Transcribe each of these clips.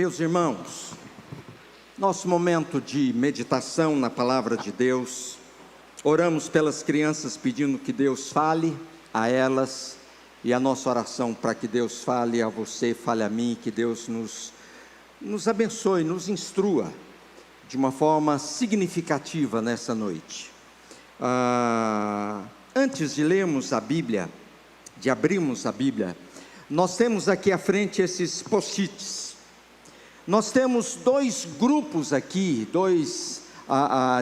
Meus irmãos, nosso momento de meditação na palavra de Deus, oramos pelas crianças pedindo que Deus fale a elas, e a nossa oração para que Deus fale a você, fale a mim, que Deus nos abençoe, nos instrua de uma forma significativa nessa noite. Antes de lermos a Bíblia, de abrirmos a Bíblia, nós temos aqui à frente esses post-its. Nós temos dois grupos aqui,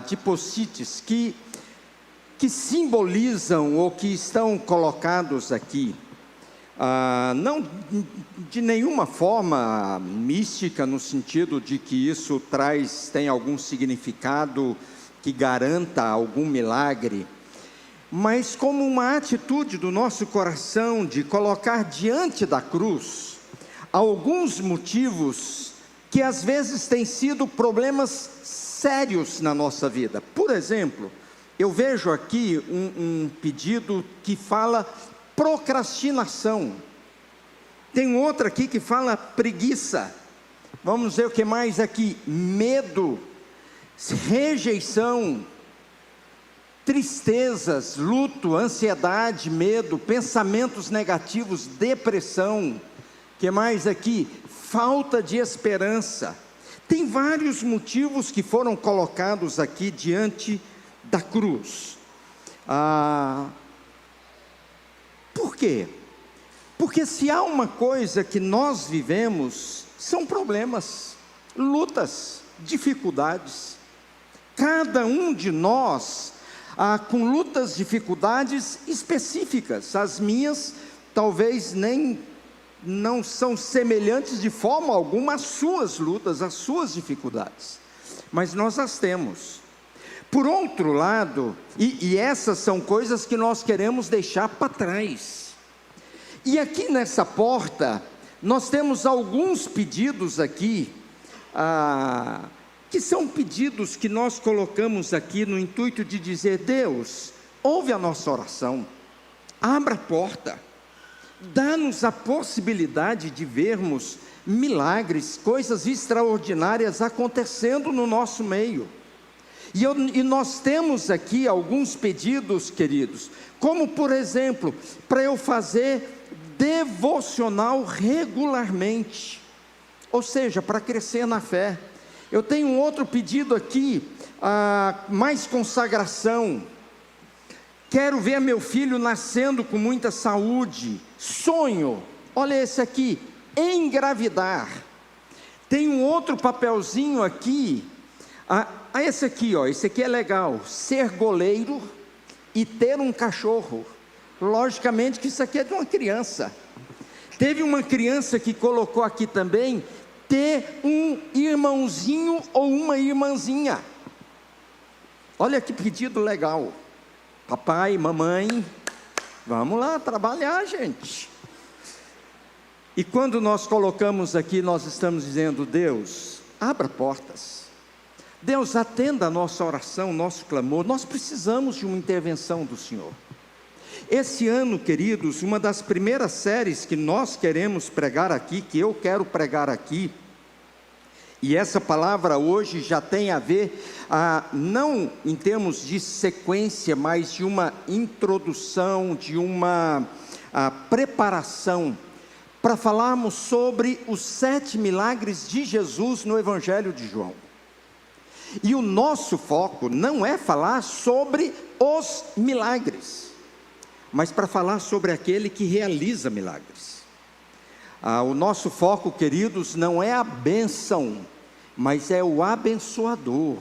de post-its que simbolizam ou que estão colocados aqui, não de nenhuma forma mística, no sentido de que isso tem algum significado que garanta algum milagre, mas como uma atitude do nosso coração de colocar diante da cruz alguns motivos que às vezes têm sido problemas sérios na nossa vida. Por exemplo, eu vejo aqui um pedido que fala procrastinação, tem outro aqui que fala preguiça, vamos ver o que mais aqui, medo, rejeição, tristezas, luto, ansiedade, medo, pensamentos negativos, depressão, que mais aqui? Falta de esperança. Tem vários motivos que foram colocados aqui diante da cruz. Por quê? Porque se há uma coisa que nós vivemos, são problemas, lutas, dificuldades. Cada um de nós com lutas, dificuldades específicas. As minhas talvez não são semelhantes de forma alguma às suas lutas, às suas dificuldades, mas nós as temos. Por outro lado, e essas são coisas que nós queremos deixar para trás, e aqui nessa porta, nós temos alguns pedidos aqui, que são pedidos que nós colocamos aqui no intuito de dizer: Deus, ouve a nossa oração, abra a porta, dá-nos a possibilidade de vermos milagres, coisas extraordinárias acontecendo no nosso meio. E nós temos aqui alguns pedidos, queridos, como por exemplo, para eu fazer devocional regularmente, ou seja, para crescer na fé. Eu tenho um outro pedido aqui, mais consagração. Quero ver meu filho nascendo com muita saúde. Sonho, olha esse aqui, engravidar. Tem um outro papelzinho aqui, esse aqui é legal, ser goleiro e ter um cachorro. Logicamente que isso aqui é de uma criança. Teve uma criança que colocou aqui também, ter um irmãozinho ou uma irmãzinha. Olha que pedido legal. Papai, mamãe, vamos lá trabalhar, gente. E quando nós colocamos aqui, nós estamos dizendo: Deus, abra portas. Deus, atenda a nossa oração, nosso clamor. Nós precisamos de uma intervenção do Senhor. Esse ano, queridos, uma das primeiras séries que nós queremos pregar aqui, que eu quero pregar aqui, e essa palavra hoje já tem a ver, não em termos de sequência, mas de uma introdução, de uma preparação, para falarmos sobre os 7 milagres de Jesus no Evangelho de João. E o nosso foco não é falar sobre os milagres, mas para falar sobre aquele que realiza milagres. O nosso foco, queridos, não é a bênção, mas é o abençoador.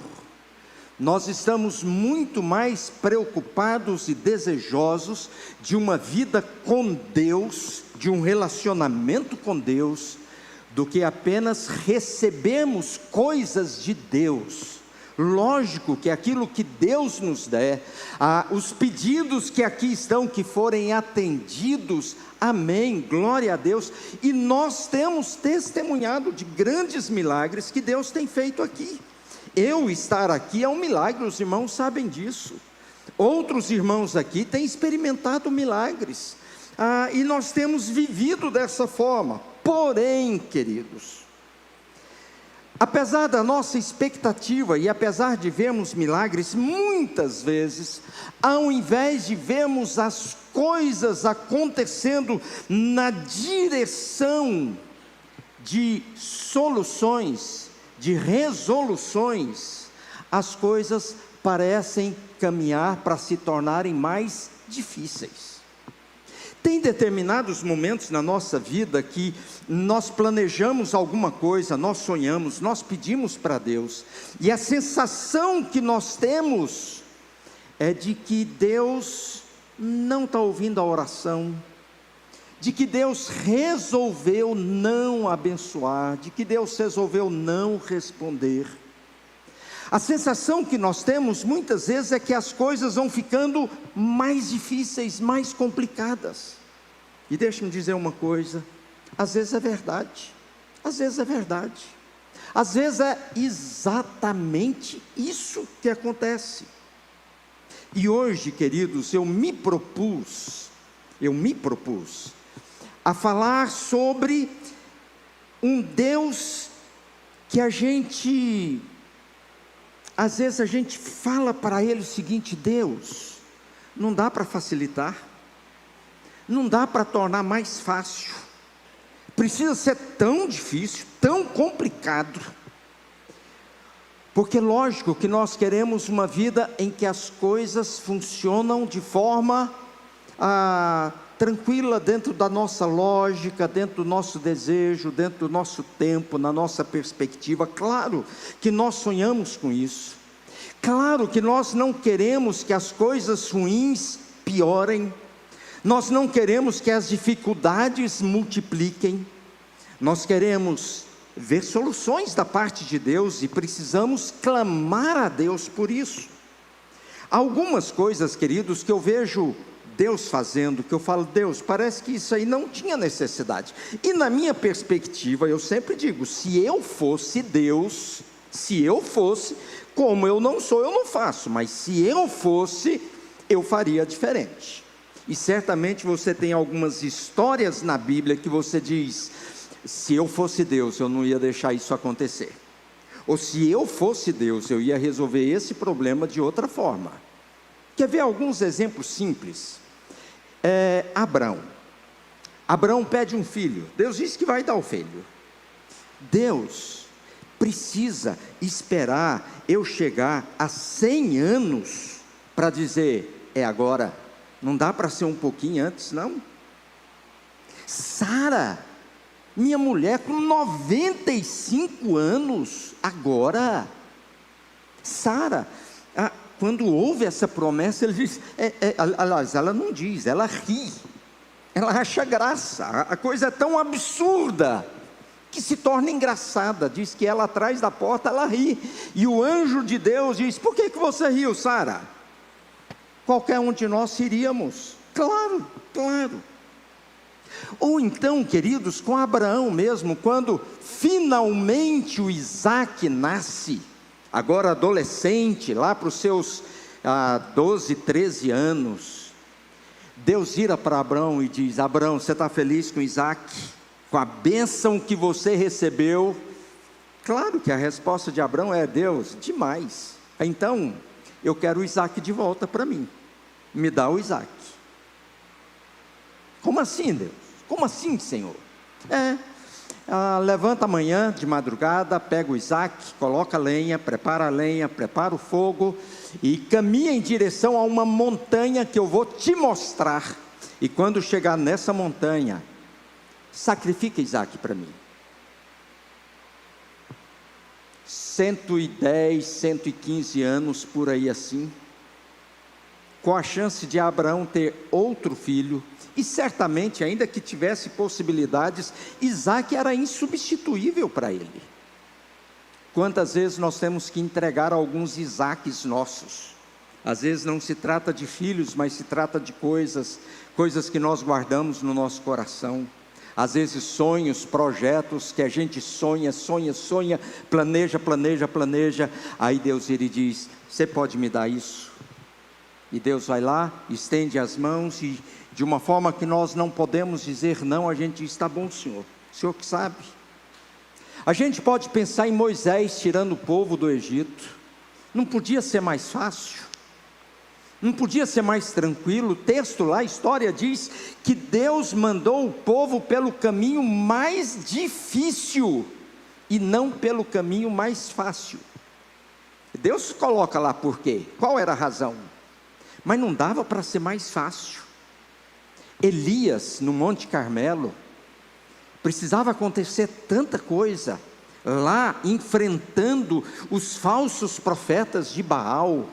Nós estamos muito mais preocupados e desejosos de uma vida com Deus, de um relacionamento com Deus, do que apenas recebermos coisas de Deus. Lógico que aquilo que Deus nos der, os pedidos que aqui estão, que forem atendidos, amém, glória a Deus. E nós temos testemunhado de grandes milagres que Deus tem feito aqui. Eu estar aqui é um milagre, os irmãos sabem disso. Outros irmãos aqui têm experimentado milagres, e nós temos vivido dessa forma. Porém, queridos, Apesar da nossa expectativa e apesar de vermos milagres, muitas vezes, ao invés de vermos as coisas acontecendo na direção de soluções, de resoluções, as coisas parecem caminhar para se tornarem mais difíceis. Tem determinados momentos na nossa vida que nós planejamos alguma coisa, nós sonhamos, nós pedimos para Deus, e a sensação que nós temos é de que Deus não está ouvindo a oração, de que Deus resolveu não abençoar, de que Deus resolveu não responder. A sensação que nós temos muitas vezes é que as coisas vão ficando mais difíceis, mais complicadas. E deixa-me dizer uma coisa, às vezes é verdade, às vezes é verdade, às vezes é exatamente isso que acontece. E hoje, queridos, eu me propus a falar sobre um Deus que às vezes a gente fala para Ele o seguinte: Deus, não dá para facilitar, não dá para tornar mais fácil, precisa ser tão difícil, tão complicado, porque lógico que nós queremos uma vida em que as coisas funcionam de forma tranquila, dentro da nossa lógica, dentro do nosso desejo, dentro do nosso tempo, na nossa perspectiva. Claro que nós sonhamos com isso, claro que nós não queremos que as coisas ruins piorem, nós não queremos que as dificuldades multipliquem, nós queremos ver soluções da parte de Deus e precisamos clamar a Deus por isso. Algumas coisas, queridos, que eu vejo Deus fazendo, que eu falo: Deus, parece que isso aí não tinha necessidade. E na minha perspectiva, eu sempre digo: se eu fosse Deus, como eu não sou, eu não faço, mas se eu fosse, eu faria diferente. E certamente você tem algumas histórias na Bíblia que você diz: se eu fosse Deus, eu não ia deixar isso acontecer. Ou se eu fosse Deus, eu ia resolver esse problema de outra forma. Quer ver alguns exemplos simples? Abraão pede um filho, Deus diz que vai dar o filho. Deus precisa esperar eu chegar a 100 anos para dizer: é agora, não dá para ser um pouquinho antes, não? Sara, minha mulher, com 95 anos, agora. Sara, quando houve essa promessa, ele diz, aliás, ela não diz, ela ri, ela acha graça, a coisa é tão absurda, que se torna engraçada. Diz que ela atrás da porta, ela ri, e o anjo de Deus diz: por que você riu, Sara? Qualquer um de nós iríamos, claro. Ou então, queridos, com Abraão mesmo, quando finalmente o Isaque nasce, agora adolescente, lá para os seus 12, 13 anos, Deus vira para Abraão e diz: Abraão, você está feliz com Isaque? Com a bênção que você recebeu? Claro que a resposta de Abraão é: Deus, demais, então eu quero o Isaque de volta para mim, me dá o Isaque. Como assim, Deus? Como assim, Senhor? Levanta amanhã de madrugada, pega o Isaque, coloca a lenha, prepara o fogo e caminha em direção a uma montanha que eu vou te mostrar. E quando chegar nessa montanha, sacrifica Isaque para mim. 110, 115 anos por aí assim, com a chance de Abraão ter outro filho. E certamente, ainda que tivesse possibilidades, Isaque era insubstituível para ele. Quantas vezes nós temos que entregar alguns Isaques nossos? Às vezes não se trata de filhos, mas se trata de coisas que nós guardamos no nosso coração. Às vezes sonhos, projetos que a gente sonha, planeja, aí Deus ele diz: você pode me dar isso? E Deus vai lá, estende as mãos e de uma forma que nós não podemos dizer não, a gente diz: está bom, Senhor, o Senhor que sabe. A gente pode pensar em Moisés tirando o povo do Egito. Não podia ser mais fácil? Não podia ser mais tranquilo? O texto lá, a história diz que Deus mandou o povo pelo caminho mais difícil e não pelo caminho mais fácil. Deus coloca lá por quê? Qual era a razão? Mas não dava para ser mais fácil. Elias, no Monte Carmelo, precisava acontecer tanta coisa, lá enfrentando os falsos profetas de Baal,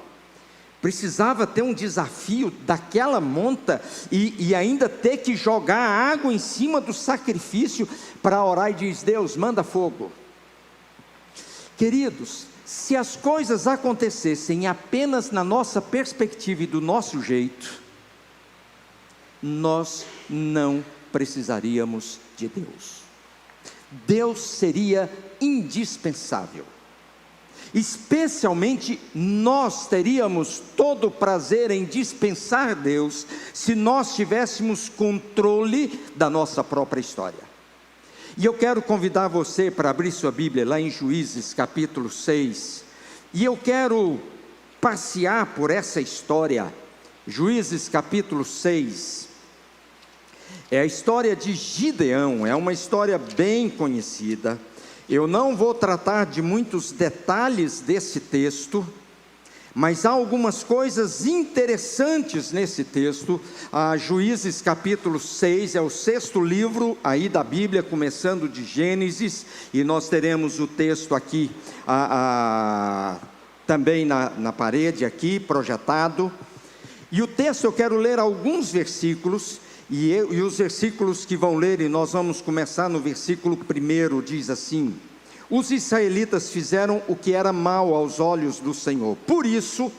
precisava ter um desafio daquela monta, e ainda ter que jogar água em cima do sacrifício, para orar e diz: Deus, manda fogo. Queridos, se as coisas acontecessem apenas na nossa perspectiva e do nosso jeito, nós não precisaríamos de Deus. Deus seria indispensável. Especialmente nós teríamos todo o prazer em dispensar Deus, se nós tivéssemos controle da nossa própria história. E eu quero convidar você para abrir sua Bíblia lá em Juízes capítulo 6, e eu quero passear por essa história. Juízes capítulo 6, é a história de Gideão, é uma história bem conhecida. Eu não vou tratar de muitos detalhes desse texto, mas há algumas coisas interessantes nesse texto. Juízes capítulo 6, é o 6º livro aí da Bíblia, começando de Gênesis, e nós teremos o texto aqui, também na parede aqui, projetado. E o texto, eu quero ler alguns versículos, e os versículos que vão ler, e nós vamos começar no versículo 1, diz assim: os israelitas fizeram o que era mal aos olhos do Senhor, por isso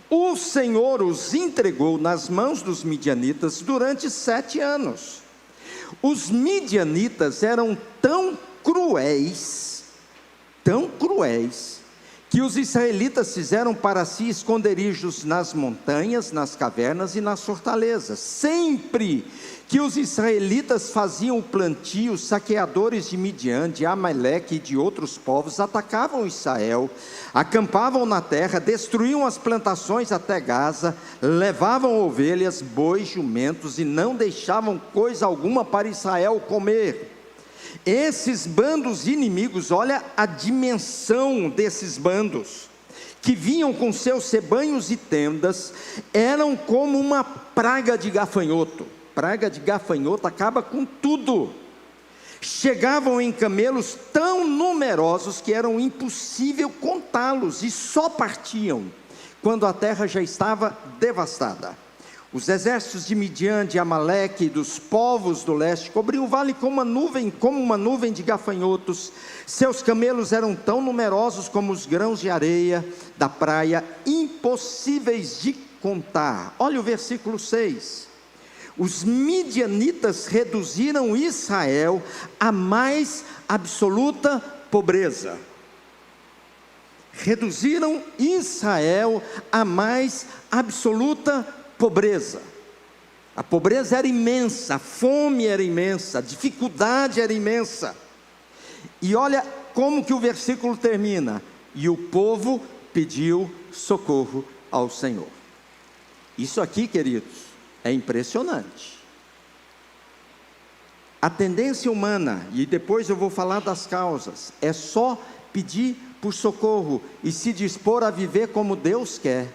o Senhor os entregou nas mãos dos midianitas durante 7 anos. Os midianitas eram tão cruéis, que os israelitas fizeram para si esconderijos nas montanhas, nas cavernas e nas fortalezas. Sempre que os israelitas faziam o plantio, os saqueadores de Midian, de Amaleque e de outros povos atacavam Israel, acampavam na terra, destruíam as plantações até Gaza, levavam ovelhas, bois, jumentos, e não deixavam coisa alguma para Israel comer. Esses bandos inimigos, olha a dimensão desses bandos, que vinham com seus rebanhos e tendas, eram como uma praga de gafanhoto. Praga de gafanhoto acaba com tudo. Chegavam em camelos tão numerosos que era impossível contá-los, e só partiam quando a terra já estava devastada. Os exércitos de Midian, de Amaleque e dos povos do leste cobriam o vale como uma nuvem de gafanhotos. Seus camelos eram tão numerosos como os grãos de areia da praia, impossíveis de contar. Olha o versículo 6. Os midianitas reduziram Israel à mais absoluta pobreza. Reduziram Israel à mais absoluta pobreza. A pobreza era imensa, a fome era imensa, a dificuldade era imensa. E olha como que o versículo termina: e o povo pediu socorro ao Senhor. Isso aqui, queridos, é impressionante. A tendência humana, e depois eu vou falar das causas, é só pedir por socorro e se dispor a viver como Deus quer,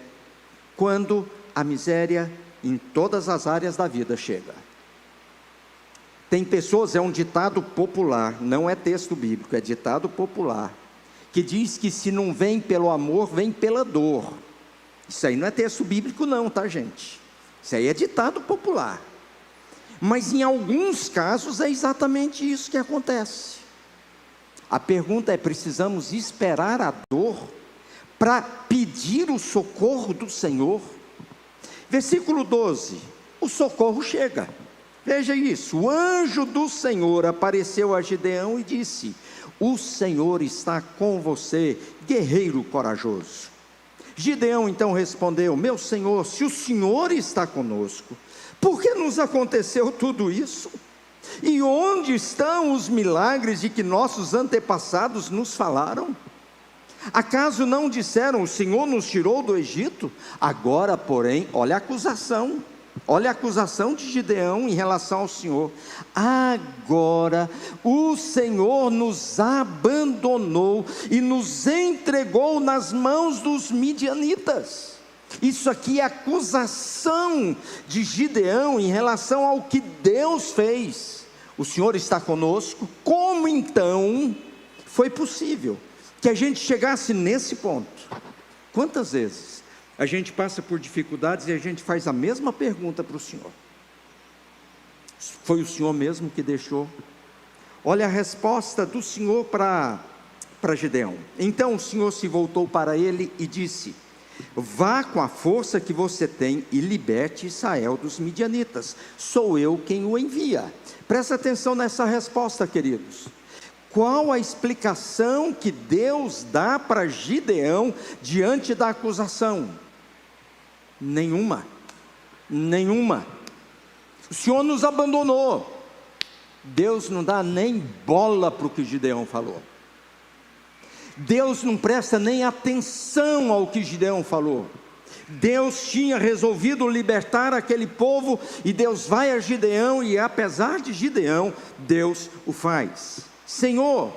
quando a miséria em todas as áreas da vida chega. Tem pessoas, é um ditado popular, não é texto bíblico, é ditado popular, que diz que se não vem pelo amor, vem pela dor. Isso aí não é texto bíblico não, tá, gente? Isso aí é ditado popular. Mas em alguns casos é exatamente isso que acontece. A pergunta é: precisamos esperar a dor para pedir o socorro do Senhor? Versículo 12, o socorro chega. Veja isso: o anjo do Senhor apareceu a Gideão e disse: o Senhor está com você, guerreiro corajoso. Gideão então respondeu: meu Senhor, se o Senhor está conosco, por que nos aconteceu tudo isso? E onde estão os milagres de que nossos antepassados nos falaram? Acaso não disseram: o Senhor nos tirou do Egito? Agora, porém, olha a acusação. Olha a acusação de Gideão em relação ao Senhor. Agora o Senhor nos abandonou e nos entregou nas mãos dos midianitas. Isso aqui é acusação de Gideão em relação ao que Deus fez. O Senhor está conosco. Como então foi possível que a gente chegasse nesse ponto? Quantas vezes a gente passa por dificuldades e a gente faz a mesma pergunta para o Senhor? Foi o Senhor mesmo que deixou? Olha a resposta do Senhor para Gideão. Então o Senhor se voltou para ele e disse: vá com a força que você tem e liberte Israel dos midianitas. Sou eu quem o envia. Presta atenção nessa resposta, queridos. Qual a explicação que Deus dá para Gideão diante da acusação? Nenhuma. O Senhor nos abandonou. Deus não dá nem bola para o que Gideão falou. Deus não presta nem atenção ao que Gideão falou. Deus tinha resolvido libertar aquele povo, e Deus vai a Gideão, e apesar de Gideão, Deus o faz. Senhor,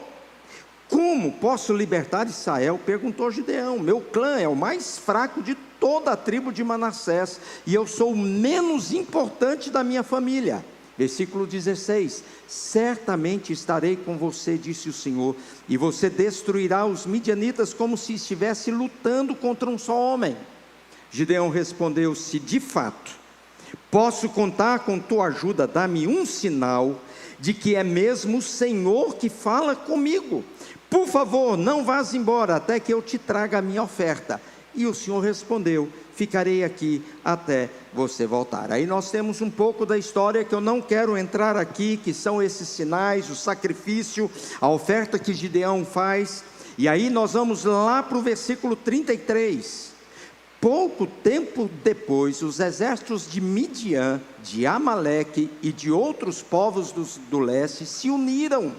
como posso libertar Israel? Perguntou Gideão. Meu clã é o mais fraco de toda a tribo de Manassés, e eu sou o menos importante da minha família. Versículo 16: certamente estarei com você, disse o Senhor, e você destruirá os midianitas como se estivesse lutando contra um só homem. Gideão respondeu: se de fato posso contar com tua ajuda, dá-me um sinal de que é mesmo o Senhor que fala comigo. Por favor, não vás embora até que eu te traga a minha oferta. E o Senhor respondeu: ficarei aqui até você voltar. Aí nós temos um pouco da história que eu não quero entrar aqui, que são esses sinais, o sacrifício, a oferta que Gideão faz. E aí nós vamos lá para o versículo 33. Pouco tempo depois, os exércitos de Midian, de Amaleque e de outros povos do leste se uniram.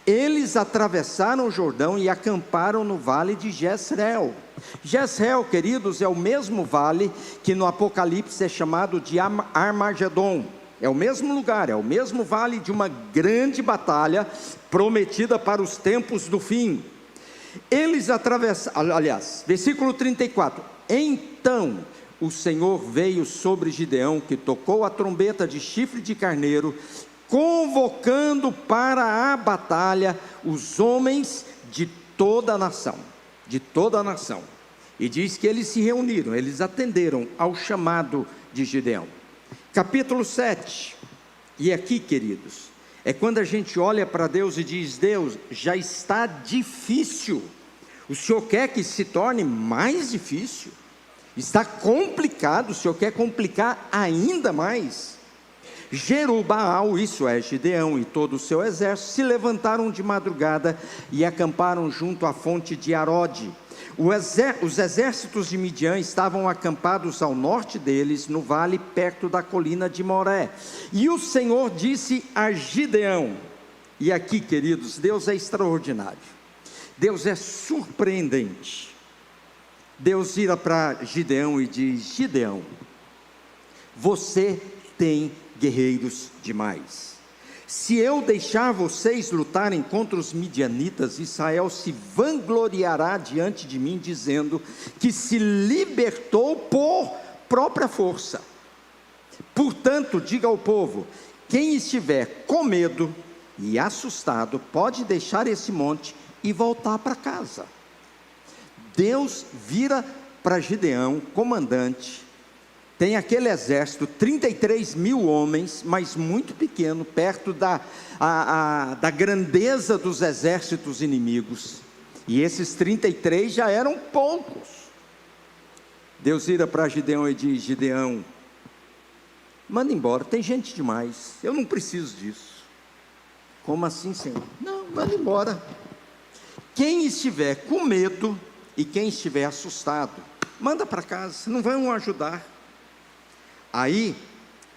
Eles atravessaram o Jordão e acamparam no vale de Jezreel. Jezreel, queridos, é o mesmo vale que no Apocalipse é chamado de Armagedon. É o mesmo lugar, é o mesmo vale de uma grande batalha prometida para os tempos do fim. Eles atravessaram, aliás, versículo 34. Então o Senhor veio sobre Gideão, que tocou a trombeta de chifre de carneiro, convocando para a batalha os homens de toda a nação, e diz que eles se reuniram, eles atenderam ao chamado de Gideão. Capítulo 7, e aqui, queridos, é quando a gente olha para Deus e diz: Deus, já está difícil, o Senhor quer que se torne mais difícil, está complicado, o Senhor quer complicar ainda mais. Jerubbaal, isso é, Gideão e todo o seu exército, se levantaram de madrugada e acamparam junto à fonte de Arode. Os exércitos de Midian estavam acampados ao norte deles, no vale perto da colina de Moré. E o Senhor disse a Gideão, e aqui, queridos, Deus é extraordinário, Deus é surpreendente. Deus vira para Gideão e diz: Gideão, você tem guerreiros demais. Se eu deixar vocês lutarem contra os midianitas, Israel se vangloriará diante de mim, dizendo que se libertou por própria força. Portanto, diga ao povo: quem estiver com medo e assustado, pode deixar esse monte e voltar para casa. Deus vira para Gideão, comandante, tem aquele exército, 33 mil homens, mas muito pequeno, perto da grandeza dos exércitos inimigos, e esses 33 já eram poucos. Deus vira para Gideão e diz: Gideão, manda embora, tem gente demais, eu não preciso disso. Como assim, Senhor? Não, manda embora. Quem estiver com medo e quem estiver assustado, manda para casa, não vão ajudar. Aí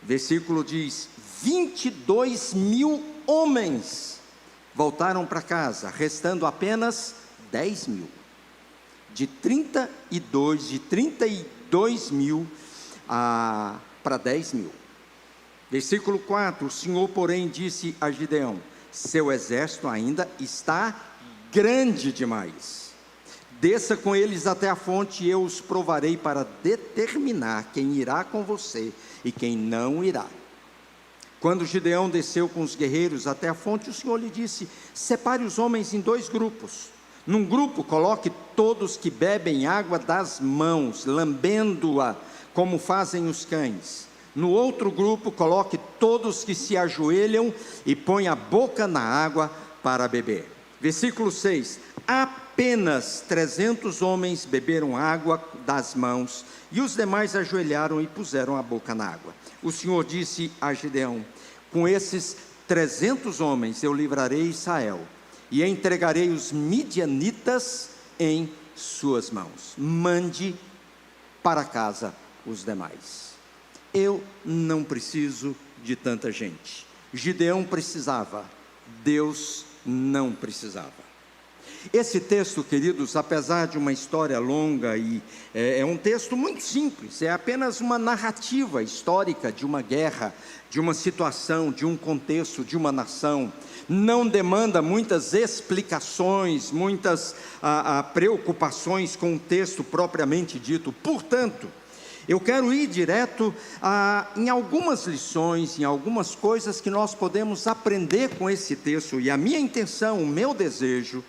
Versículo diz: 22 mil homens voltaram para casa, restando apenas 10 mil. De 32 mil para 10 mil. Versículo 4: o Senhor, porém, disse a Gideão: seu exército ainda está grande demais. Desça com eles até a fonte, e eu os provarei para determinar quem irá com você e quem não irá. Quando Gideão desceu com os guerreiros até a fonte, o Senhor lhe disse: separe os homens em 2 grupos. Num grupo coloque todos que bebem água das mãos, lambendo-a como fazem os cães. No outro grupo coloque todos que se ajoelham e põem a boca na água para beber. Versículo 6: apenas 300 homens beberam água das mãos, e os demais ajoelharam e puseram a boca na água. O Senhor disse a Gideão: com esses 300 homens eu livrarei Israel, e entregarei os midianitas em suas mãos. Mande para casa os demais. Eu não preciso de tanta gente. Gideão precisava, Deus não precisava. Esse texto, queridos, apesar de uma história longa, é um texto muito simples, é apenas uma narrativa histórica de uma guerra, de uma situação, de um contexto, de uma nação. Não demanda muitas explicações, muitas preocupações com o texto propriamente dito. Portanto, eu quero ir direto em algumas lições, em algumas coisas que nós podemos aprender com esse texto, e a minha intenção, o meu desejo,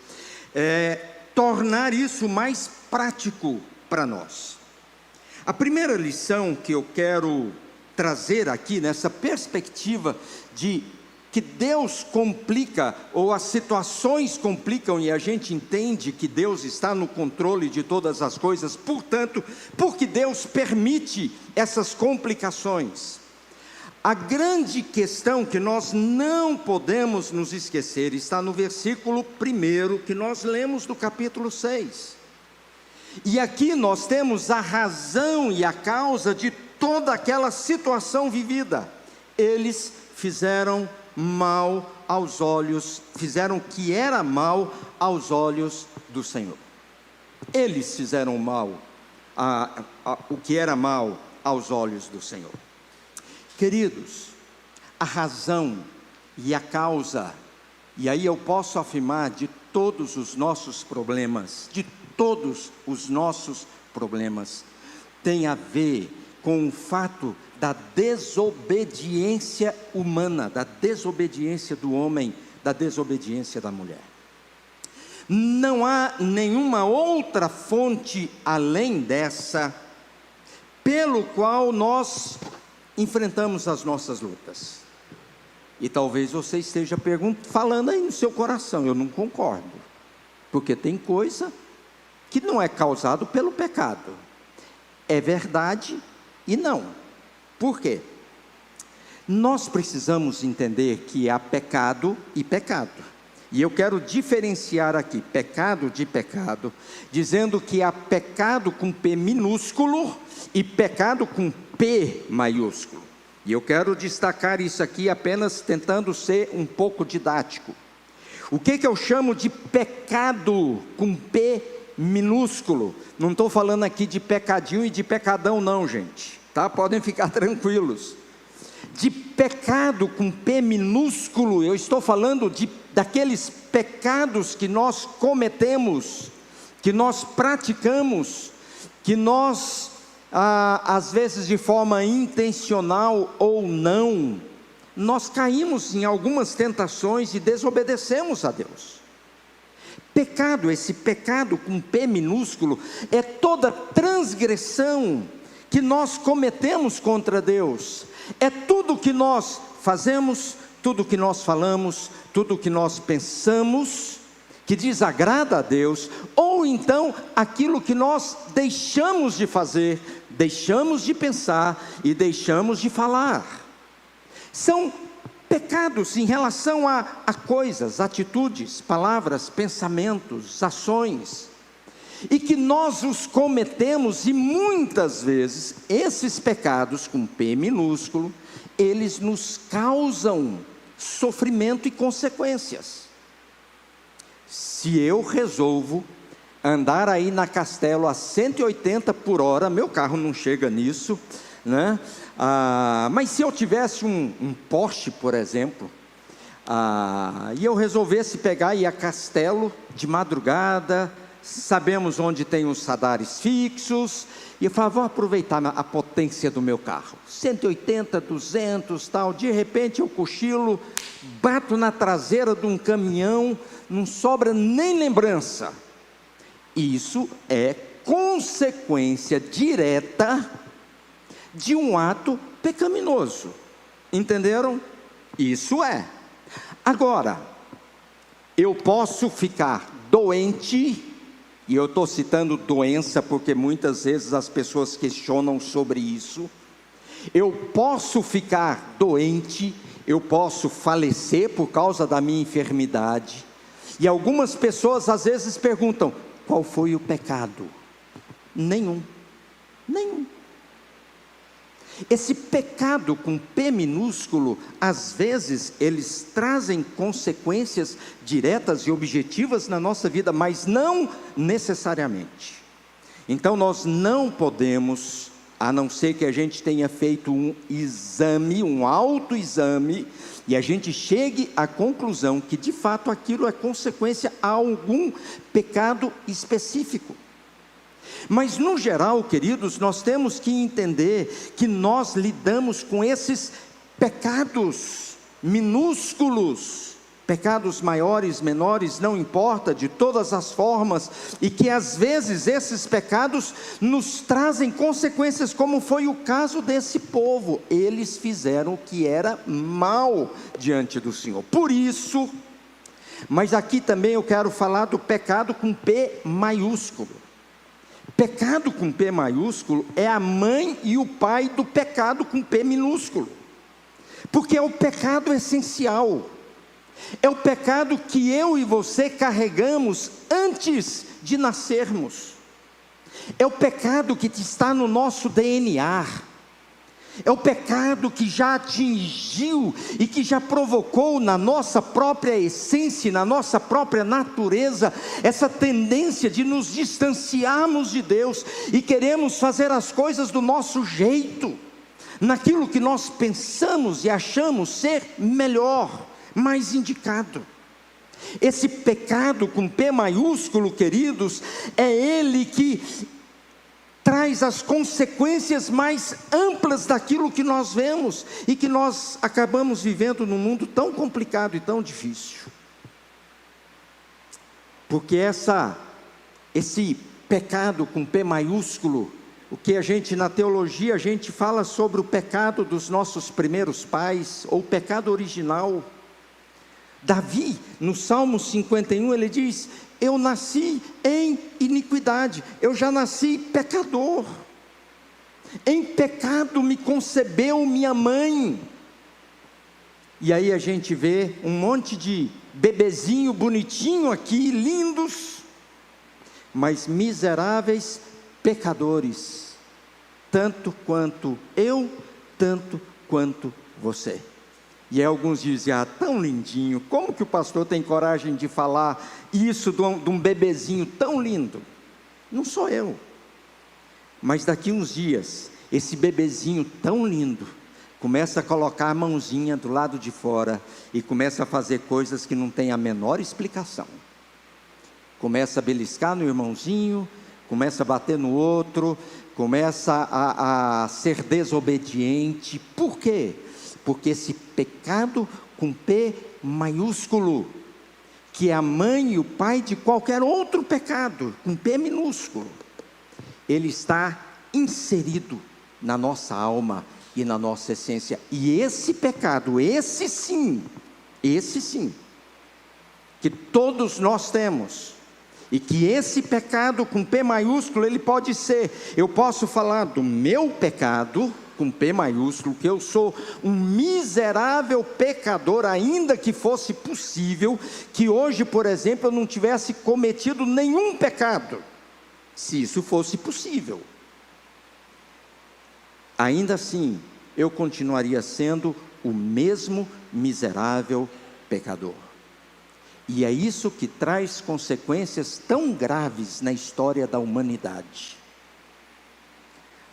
é tornar isso mais prático para nós. A primeira lição que eu quero trazer aqui, nessa perspectiva de que Deus complica, ou as situações complicam, e a gente entende que Deus está no controle de todas as coisas, portanto, porque Deus permite essas complicações. A grande questão que nós não podemos nos esquecer está no versículo 1 que nós lemos do capítulo 6. E aqui nós temos a razão e a causa de toda aquela situação vivida. Eles fizeram mal aos olhos, fizeram o que era mal aos olhos do Senhor. Eles fizeram mal, o que era mal aos olhos do Senhor. Queridos, a razão e a causa, e aí eu posso afirmar, de todos os nossos problemas, tem a ver com o fato da desobediência humana, da desobediência do homem, da desobediência da mulher. Não há nenhuma outra fonte além dessa, pelo qual nós enfrentamos as nossas lutas. E talvez você esteja falando aí no seu coração: eu não concordo, porque tem coisa que não é causado pelo pecado. É verdade e não. Por quê? Nós precisamos entender que há pecado e pecado. E eu quero diferenciar aqui pecado de pecado, dizendo que há pecado com P minúsculo e pecado com P maiúsculo. E eu quero destacar isso aqui apenas tentando ser um pouco didático. O que eu chamo de pecado com P minúsculo? Não estou falando aqui de pecadinho e de pecadão não, gente, tá? Podem ficar tranquilos. De pecado com P minúsculo, eu estou falando daqueles pecados que nós cometemos, que nós praticamos, que nós, às vezes de forma intencional ou não, nós caímos em algumas tentações e desobedecemos a Deus. Pecado, esse pecado com P minúsculo, é toda transgressão que nós cometemos contra Deus. É tudo que nós fazemos, tudo que nós falamos, tudo que nós pensamos, que desagrada a Deus, ou então aquilo que nós deixamos de fazer, deixamos de pensar e deixamos de falar. São pecados em relação a coisas, atitudes, palavras, pensamentos, ações, e que nós os cometemos, e muitas vezes esses pecados com P minúsculo, eles nos causam sofrimento e consequências. Se eu resolvo andar aí na Castelo a 180 por hora, meu carro não chega nisso, né? Mas se eu tivesse um Porsche, por exemplo, e eu resolvesse pegar e ir a Castelo de madrugada, sabemos onde tem os radares fixos, e eu falava, vou aproveitar a potência do meu carro, 180, 200, tal, de repente eu cochilo, bato na traseira de um caminhão, não sobra nem lembrança. Isso é consequência direta de um ato pecaminoso, entenderam? Isso é. Agora, eu posso ficar doente, e eu estou citando doença porque muitas vezes as pessoas questionam sobre isso. Eu posso ficar doente, eu posso falecer por causa da minha enfermidade. E algumas pessoas às vezes perguntam, qual foi o pecado? Nenhum. Esse pecado com P minúsculo, às vezes eles trazem consequências diretas e objetivas na nossa vida, mas não necessariamente. Então nós não podemos, a não ser que a gente tenha feito um exame, um autoexame, e a gente chegue à conclusão que de fato aquilo é consequência a algum pecado específico. Mas no geral, queridos, nós temos que entender que nós lidamos com esses pecados minúsculos, pecados maiores, menores, não importa, de todas as formas, e que às vezes esses pecados nos trazem consequências, como foi o caso desse povo. Eles fizeram o que era mal diante do Senhor. Por isso, mas aqui também eu quero falar do pecado com P maiúsculo. Pecado com P maiúsculo é a mãe e o pai do pecado com P minúsculo, porque é o pecado essencial, é o pecado que eu e você carregamos antes de nascermos, é o pecado que está no nosso DNA, é o pecado que já atingiu e que já provocou na nossa própria essência, na nossa própria natureza, essa tendência de nos distanciarmos de Deus e queremos fazer as coisas do nosso jeito, naquilo que nós pensamos e achamos ser melhor, mais indicado. Esse pecado com P maiúsculo, queridos, é ele que traz as consequências mais amplas daquilo que nós vemos e que nós acabamos vivendo num mundo tão complicado e tão difícil. Porque esse pecado com P maiúsculo, o que a gente na teologia, a gente fala sobre o pecado dos nossos primeiros pais, ou pecado original. Davi, no Salmo 51, ele diz, eu nasci em iniquidade, eu já nasci pecador, em pecado me concebeu minha mãe. E aí a gente vê um monte de bebezinho bonitinho aqui, lindos, mas miseráveis pecadores, tanto quanto eu, tanto quanto você. E aí alguns dizem, tão lindinho, como que o pastor tem coragem de falar isso de um bebezinho tão lindo? Não sou eu, mas daqui uns dias, esse bebezinho tão lindo, começa a colocar a mãozinha do lado de fora, e começa a fazer coisas que não tem a menor explicação, começa a beliscar no irmãozinho, começa a bater no outro, começa a ser desobediente. Por quê? Porque esse pecado com P maiúsculo, que é a mãe e o pai de qualquer outro pecado, com P minúsculo, ele está inserido na nossa alma e na nossa essência. E esse pecado, esse sim, que todos nós temos, e que esse pecado com P maiúsculo, ele pode ser, eu posso falar do meu pecado, com P maiúsculo, que eu sou um miserável pecador, ainda que fosse possível, que hoje, por exemplo, eu não tivesse cometido nenhum pecado, se isso fosse possível, ainda assim, eu continuaria sendo o mesmo miserável pecador. E é isso que traz consequências tão graves na história da humanidade.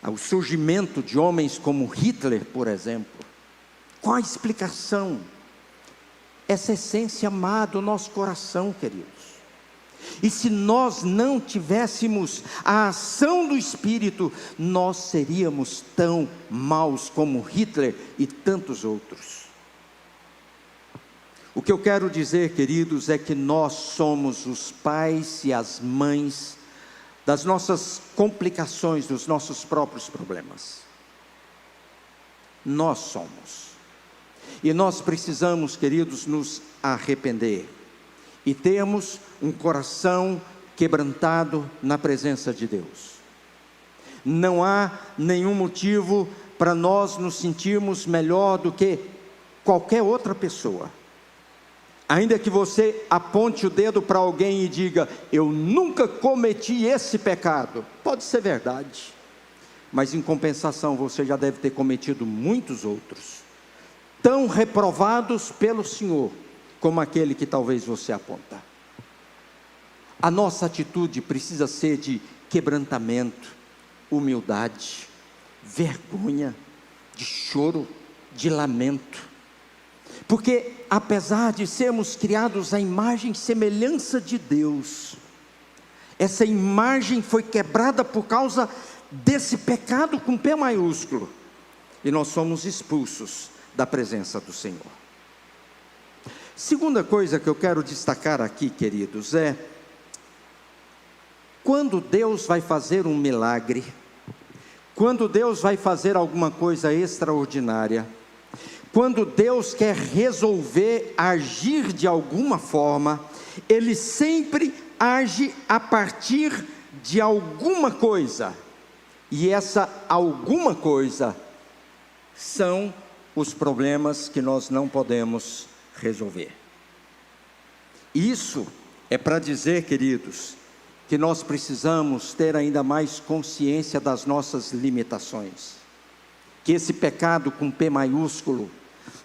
O surgimento de homens como Hitler, por exemplo. Qual a explicação? Essa essência má do nosso coração, queridos. E se nós não tivéssemos a ação do Espírito, nós seríamos tão maus como Hitler e tantos outros. O que eu quero dizer, queridos, é que nós somos os pais e as mães das nossas complicações, dos nossos próprios problemas. Nós somos. E nós precisamos, queridos, nos arrepender e termos um coração quebrantado na presença de Deus. Não há nenhum motivo para nós nos sentirmos melhor do que qualquer outra pessoa. Ainda que você aponte o dedo para alguém e diga: eu nunca cometi esse pecado. Pode ser verdade, mas em compensação você já deve ter cometido muitos outros, tão reprovados pelo Senhor, como aquele que talvez você aponta. A nossa atitude precisa ser de quebrantamento, humildade, vergonha, de choro, de lamento. Porque apesar de sermos criados à imagem e semelhança de Deus, essa imagem foi quebrada por causa desse pecado com P maiúsculo, e nós somos expulsos da presença do Senhor. Segunda coisa que eu quero destacar aqui, queridos, é quando Deus vai fazer um milagre, quando Deus vai fazer alguma coisa extraordinária, quando Deus quer resolver, agir de alguma forma, Ele sempre age a partir de alguma coisa, e essa alguma coisa são os problemas que nós não podemos resolver. Isso é para dizer, queridos, que nós precisamos ter ainda mais consciência das nossas limitações, que esse pecado com P maiúsculo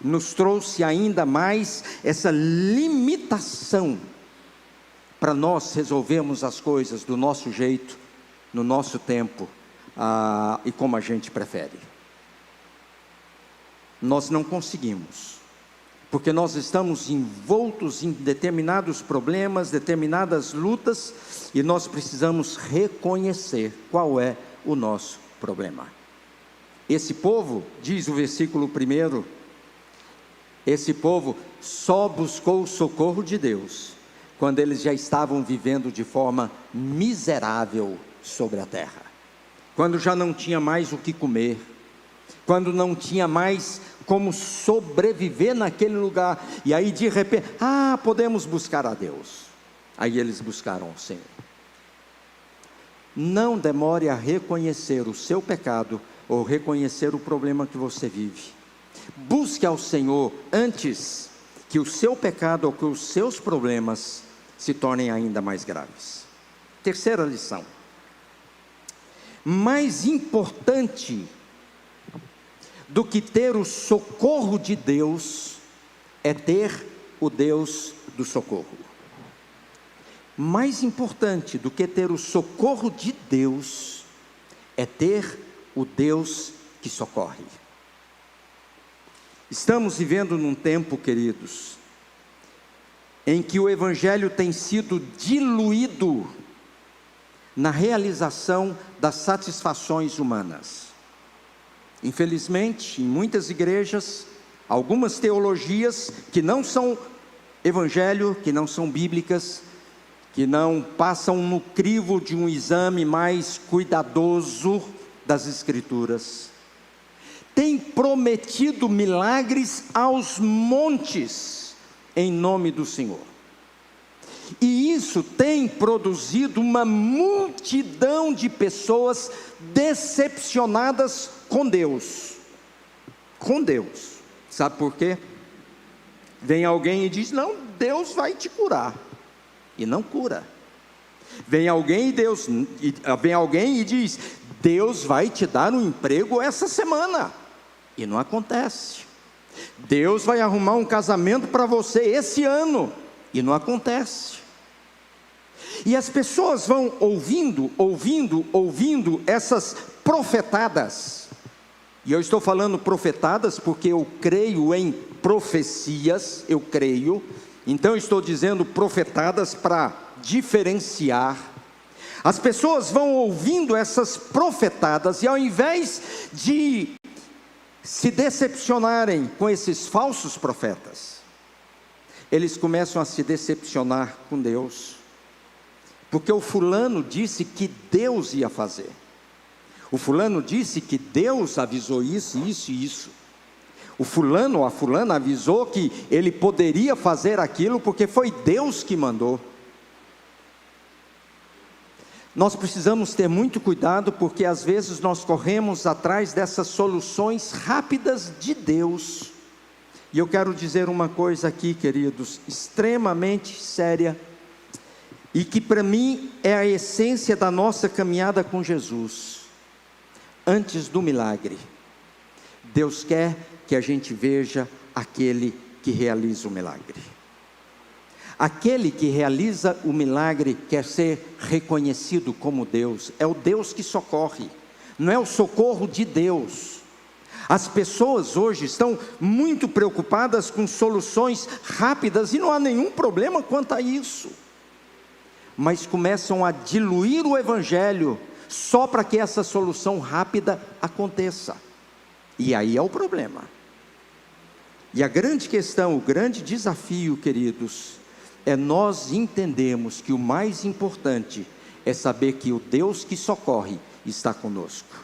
nos trouxe ainda mais essa limitação para nós resolvermos as coisas do nosso jeito, no nosso tempo, e como a gente prefere. Nós não conseguimos, porque nós estamos envoltos em determinados problemas, determinadas lutas, e nós precisamos reconhecer qual é o nosso problema. Esse povo, diz o versículo 1, esse povo só buscou o socorro de Deus quando eles já estavam vivendo de forma miserável sobre a terra, quando já não tinha mais o que comer, quando não tinha mais como sobreviver naquele lugar, e aí de repente, podemos buscar a Deus. Aí eles buscaram o Senhor. Não demore a reconhecer o seu pecado, ou reconhecer o problema que você vive. Busque ao Senhor antes que o seu pecado ou que os seus problemas se tornem ainda mais graves. Terceira lição: mais importante do que ter o socorro de Deus é ter o Deus do socorro. Mais importante do que ter o socorro de Deus é ter o Deus que socorre. Estamos vivendo num tempo, queridos, em que o Evangelho tem sido diluído na realização das satisfações humanas. Infelizmente, em muitas igrejas, algumas teologias que não são Evangelho, que não são bíblicas, que não passam no crivo de um exame mais cuidadoso das Escrituras, tem prometido milagres aos montes em nome do Senhor, e isso tem produzido uma multidão de pessoas decepcionadas com Deus. Sabe por quê? Vem alguém e diz: não, Deus vai te curar, e não cura. Vem alguém e diz: Deus vai te dar um emprego essa semana, e não acontece. Deus vai arrumar um casamento para você esse ano, e não acontece. E as pessoas vão ouvindo essas profetadas. E eu estou falando profetadas porque eu creio em profecias, eu creio. Então estou dizendo profetadas para diferenciar. As pessoas vão ouvindo essas profetadas e ao invés de se decepcionarem com esses falsos profetas, eles começam a se decepcionar com Deus. Porque o fulano disse que Deus ia fazer. O fulano disse que Deus avisou isso, isso e isso. O fulano ou a fulana avisou que ele poderia fazer aquilo porque foi Deus que mandou. Nós precisamos ter muito cuidado porque às vezes nós corremos atrás dessas soluções rápidas de Deus. E eu quero dizer uma coisa aqui, queridos, extremamente séria, e que para mim é a essência da nossa caminhada com Jesus. Antes do milagre, Deus quer que a gente veja aquele que realiza o milagre. Aquele que realiza o milagre quer ser reconhecido como Deus. É o Deus que socorre, não é o socorro de Deus. As pessoas hoje estão muito preocupadas com soluções rápidas, e não há nenhum problema quanto a isso, mas começam a diluir o Evangelho, só para que essa solução rápida aconteça, e aí é o problema. E a grande questão, o grande desafio, queridos, é nós entendermos que o mais importante é saber que o Deus que socorre está conosco.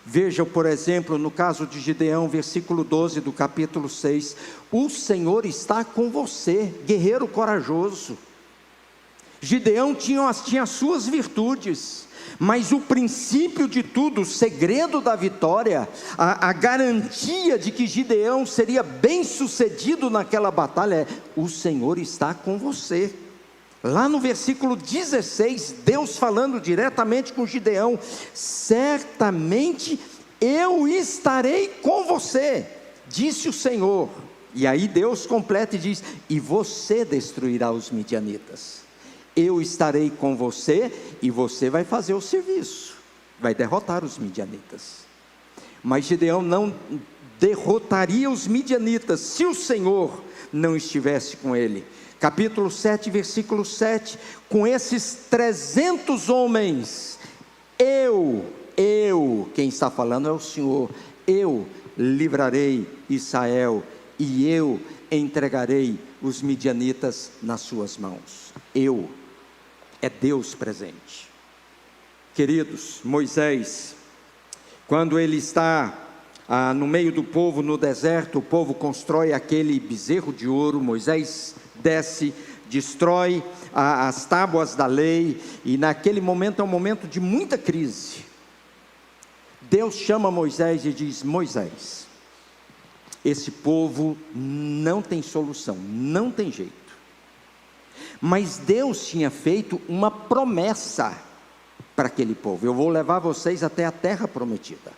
Veja, por exemplo, no caso de Gideão, versículo 12 do capítulo 6, o Senhor está com você, guerreiro corajoso. Gideão tinha as suas virtudes, mas o princípio de tudo, o segredo da vitória, a garantia de que Gideão seria bem sucedido naquela batalha é: o Senhor está com você. Lá no versículo 16, Deus falando diretamente com Gideão: certamente eu estarei com você, disse o Senhor. E aí Deus completa e diz: e você destruirá os midianitas. Eu estarei com você e você vai fazer o serviço, vai derrotar os midianitas. Mas Gideão não derrotaria os midianitas se o Senhor não estivesse com ele. Capítulo 7, versículo 7, com esses 300 homens, quem está falando é o Senhor, eu livrarei Israel e eu entregarei os midianitas nas suas mãos. É Deus presente. Queridos, Moisés, quando ele está no meio do povo no deserto, o povo constrói aquele bezerro de ouro, Moisés desce, destrói as tábuas da lei, e naquele momento é um momento de muita crise. Deus chama Moisés e diz: Moisés, esse povo não tem solução, não tem jeito. Mas Deus tinha feito uma promessa para aquele povo: eu vou levar vocês até a terra prometida.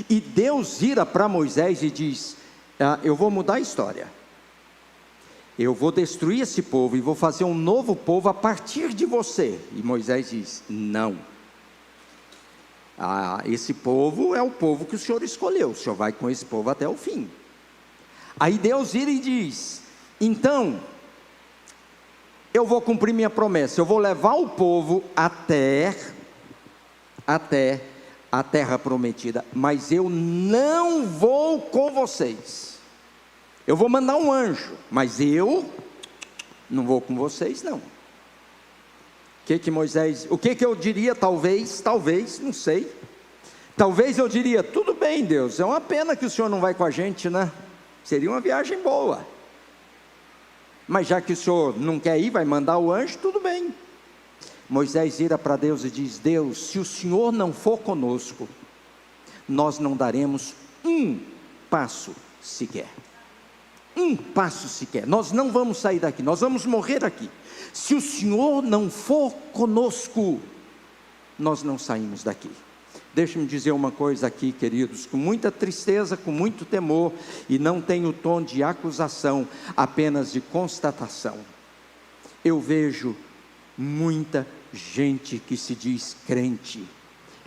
E Deus vira para Moisés e diz: eu vou mudar a história, eu vou destruir esse povo e vou fazer um novo povo a partir de você. E Moisés diz: não, esse povo é o povo que o Senhor escolheu, o Senhor vai com esse povo até o fim. Aí Deus vira e diz: então eu vou cumprir minha promessa, eu vou levar o povo até a terra prometida, mas eu não vou com vocês. Eu vou mandar um anjo, mas eu não vou com vocês não. O que eu diria? Talvez, não sei. Talvez eu diria: tudo bem, Deus, é uma pena que o Senhor não vai com a gente, né? Seria uma viagem boa. Mas já que o Senhor não quer ir, vai mandar o anjo, tudo bem. Moisés vira para Deus e diz: Deus, se o Senhor não for conosco, nós não daremos um passo sequer. Um passo sequer. Nós não vamos sair daqui, nós vamos morrer aqui. Se o Senhor não for conosco, nós não saímos daqui. Deixe-me dizer uma coisa aqui, queridos, com muita tristeza, com muito temor, e não tenho tom de acusação, apenas de constatação. Eu vejo muita gente que se diz crente,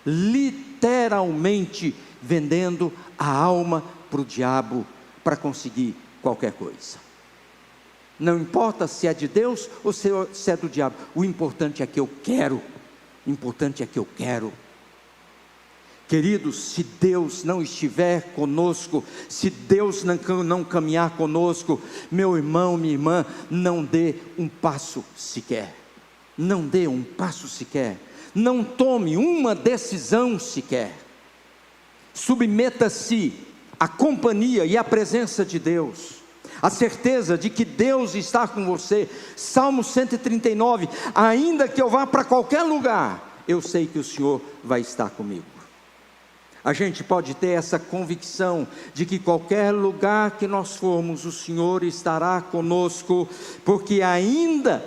literalmente vendendo a alma para o diabo, para conseguir qualquer coisa. Não importa se é de Deus ou se é do diabo, o importante é que eu quero, o importante é que eu quero. Queridos, se Deus não estiver conosco, se Deus não caminhar conosco, meu irmão, minha irmã, não dê um passo sequer, não dê um passo sequer, não tome uma decisão sequer, submeta-se à companhia e à presença de Deus, a certeza de que Deus está com você. Salmo 139, ainda que eu vá para qualquer lugar, eu sei que o Senhor vai estar comigo. A gente pode ter essa convicção de que qualquer lugar que nós formos, o Senhor estará conosco, porque ainda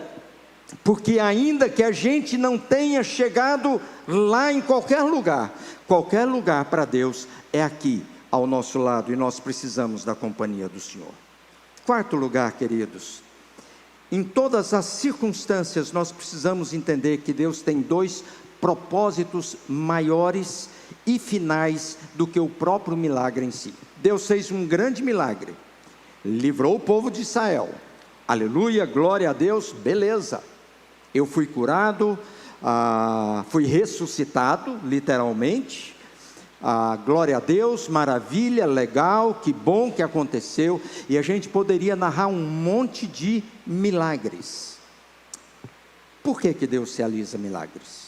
que a gente não tenha chegado lá em qualquer lugar para Deus é aqui ao nosso lado, e nós precisamos da companhia do Senhor. Quarto lugar, queridos, em todas as circunstâncias nós precisamos entender que Deus tem dois propósitos maiores e finais do que o próprio milagre em si. Deus fez um grande milagre, livrou o povo de Israel, aleluia, glória a Deus, beleza, eu fui curado, fui ressuscitado, literalmente, glória a Deus, maravilha, legal, que bom que aconteceu, e a gente poderia narrar um monte de milagres. Por que Deus realiza milagres?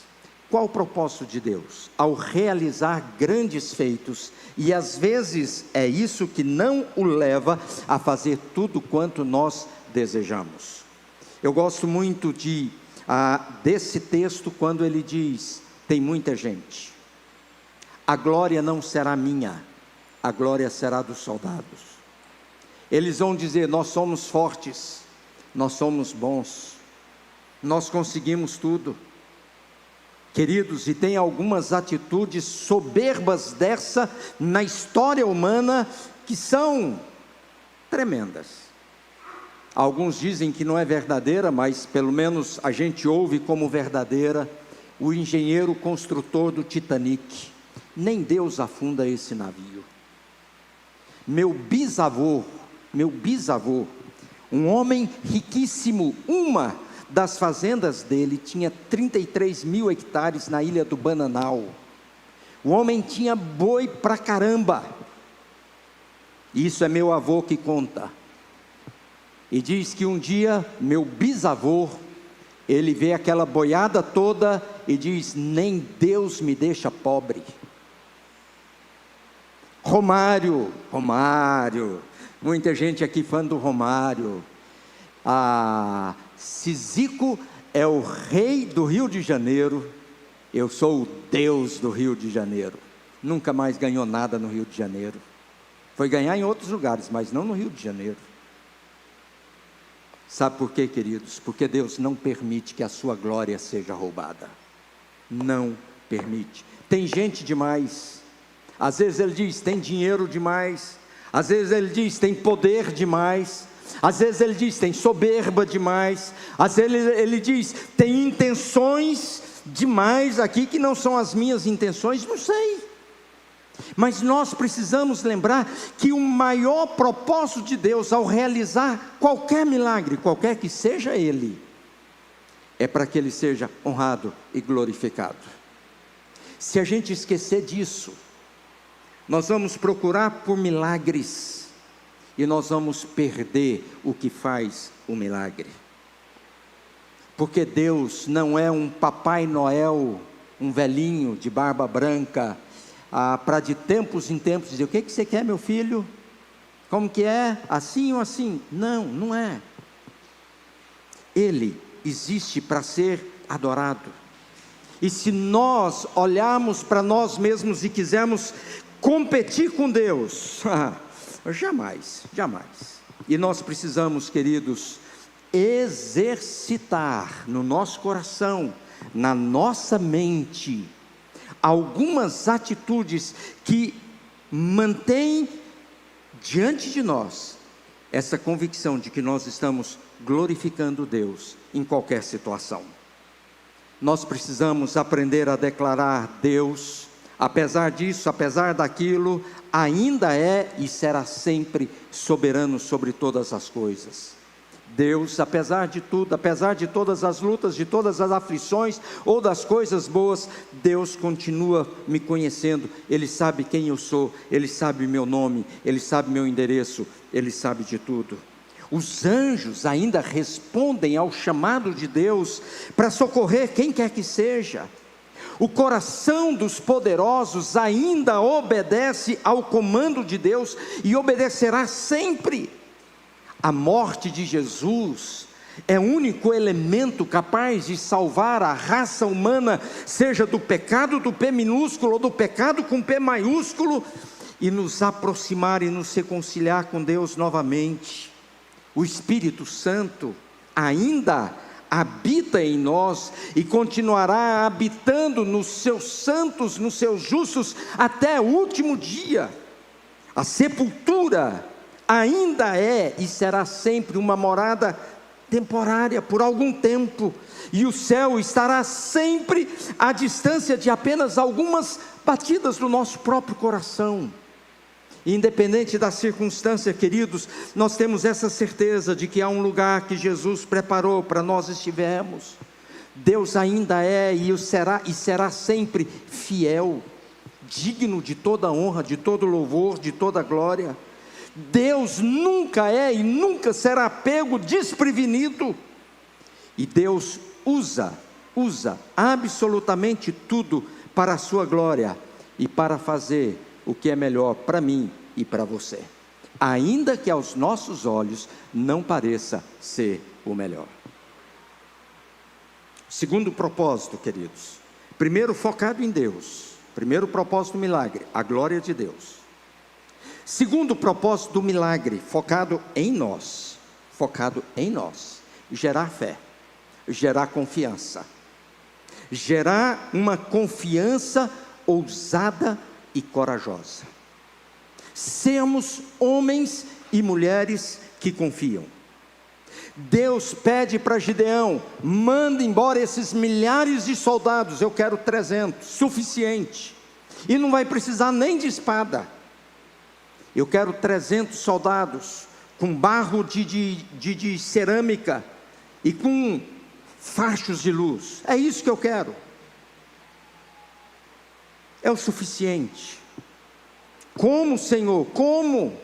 Qual o propósito de Deus? Ao realizar grandes feitos, e às vezes é isso que não o leva a fazer tudo quanto nós desejamos. Eu gosto muito desse texto quando ele diz, tem muita gente, a glória não será minha, a glória será dos soldados. Eles vão dizer, nós somos fortes, nós somos bons, nós conseguimos tudo. Queridos, e tem algumas atitudes soberbas dessa na história humana que são tremendas. Alguns dizem que não é verdadeira, mas pelo menos a gente ouve como verdadeira. O engenheiro construtor do Titanic, nem Deus afunda esse navio. Meu bisavô, um homem riquíssimo, uma das fazendas dele tinha 33 mil hectares na ilha do Bananal. O homem tinha boi pra caramba. Isso é meu avô que conta. E diz que um dia, meu bisavô, ele vê aquela boiada toda e diz, nem Deus me deixa pobre. Romário, muita gente aqui fã do Romário. Zico é o rei do Rio de Janeiro, eu sou o Deus do Rio de Janeiro. Nunca mais ganhou nada no Rio de Janeiro. Foi ganhar em outros lugares, mas não no Rio de Janeiro. Sabe por quê, queridos? Porque Deus não permite que a sua glória seja roubada. Não permite. Tem gente demais. Às vezes ele diz, tem dinheiro demais. Às vezes ele diz, tem poder demais. Às vezes ele diz, tem soberba demais. Às vezes ele diz, tem intenções demais aqui que não são as minhas intenções, não sei. Mas nós precisamos lembrar que o maior propósito de Deus ao realizar qualquer milagre, qualquer que seja ele, é para que ele seja honrado e glorificado. Se a gente esquecer disso, nós vamos procurar por milagres e nós vamos perder o que faz o milagre. Porque Deus não é um Papai Noel, um velhinho de barba branca, para de tempos em tempos dizer, o que você quer, meu filho? Como que é? Assim ou assim? Não, não é. Ele existe para ser adorado. E se nós olharmos para nós mesmos e quisermos competir com Deus, jamais. E nós precisamos, queridos, exercitar no nosso coração, na nossa mente, algumas atitudes que mantêm diante de nós essa convicção de que nós estamos glorificando Deus em qualquer situação. Nós precisamos aprender a declarar: Deus, apesar disso, apesar daquilo, ainda é e será sempre soberano sobre todas as coisas. Deus, apesar de tudo, apesar de todas as lutas, de todas as aflições ou das coisas boas, Deus continua me conhecendo. Ele sabe quem eu sou, Ele sabe meu nome, Ele sabe meu endereço, Ele sabe de tudo. Os anjos ainda respondem ao chamado de Deus para socorrer quem quer que seja. O coração dos poderosos ainda obedece ao comando de Deus e obedecerá sempre. A morte de Jesus é o único elemento capaz de salvar a raça humana, seja do pecado do P minúsculo ou do pecado com P maiúsculo, e nos aproximar e nos reconciliar com Deus novamente. O Espírito Santo ainda habita em nós e continuará habitando nos seus santos, nos seus justos, até o último dia. A sepultura ainda é e será sempre uma morada temporária, por algum tempo, e o céu estará sempre à distância de apenas algumas batidas do nosso próprio coração. Independente da circunstância, queridos, nós temos essa certeza de que há um lugar que Jesus preparou para nós estivermos. Deus ainda é e será sempre fiel, digno de toda honra, de todo louvor, de toda glória. Deus nunca é e nunca será pego desprevenido, e Deus usa absolutamente tudo para a sua glória e para fazer o que é melhor para mim e para você, ainda que aos nossos olhos não pareça ser o melhor. Segundo propósito, queridos, primeiro focado em Deus, primeiro propósito do milagre, a glória de Deus. Segundo propósito do milagre, focado em nós, gerar fé, gerar confiança, gerar uma confiança ousada e corajosa. Sermos homens e mulheres que confiam. Deus pede para Gideão: manda embora esses milhares de soldados, eu quero 300, suficiente, e não vai precisar nem de espada. Eu quero 300 soldados, com barro de cerâmica, e com fachos de luz, é isso que eu quero, é o suficiente. Como, Senhor, como?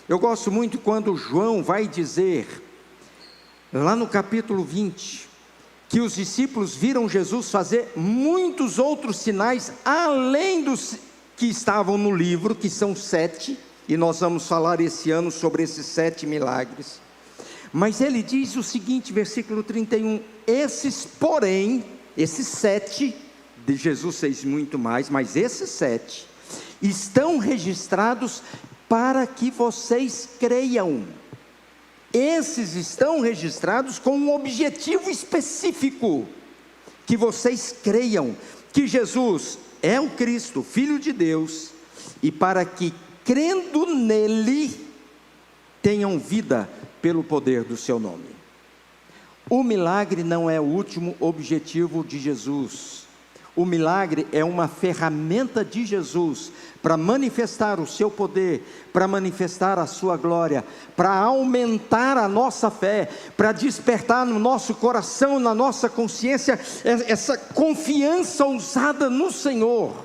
Eu gosto muito quando João vai dizer, lá no capítulo 20, que os discípulos viram Jesus fazer muitos outros sinais, além dos que estavam no livro, que são 7, e nós vamos falar esse ano sobre esses 7 milagres. Mas ele diz o seguinte, versículo 31, esses 7, de Jesus fez muito mais, mas esses 7, estão registrados para que vocês creiam. Esses estão registrados com um objetivo específico, que vocês creiam, que Jesus é o Cristo, Filho de Deus, e para que, crendo nele, tenham vida pelo poder do seu nome. O milagre não é o último objetivo de Jesus. O milagre é uma ferramenta de Jesus para manifestar o seu poder, para manifestar a sua glória, para aumentar a nossa fé, para despertar no nosso coração, na nossa consciência, essa confiança ousada no Senhor,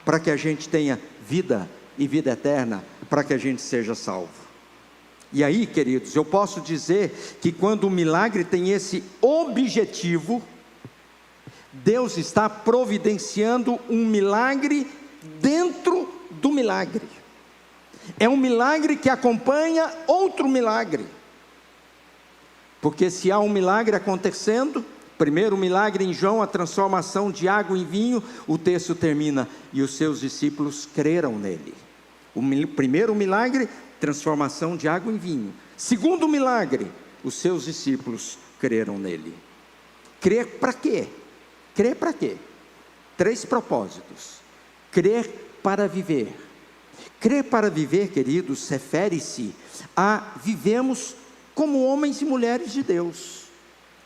para que a gente tenha vida e vida eterna, para que a gente seja salvo. E aí, queridos, eu posso dizer que quando o milagre tem esse objetivo, Deus está providenciando um milagre dentro do milagre. É um milagre que acompanha outro milagre. Porque se há um milagre acontecendo, primeiro milagre em João, a transformação de água em vinho, o texto termina, e os seus discípulos creram nele. O primeiro milagre, transformação de água em vinho. Segundo milagre, os seus discípulos creram nele. Crer para quê? Crer para quê? 3 propósitos. Crer para viver. Crer para viver, queridos, refere-se a vivemos como homens e mulheres de Deus.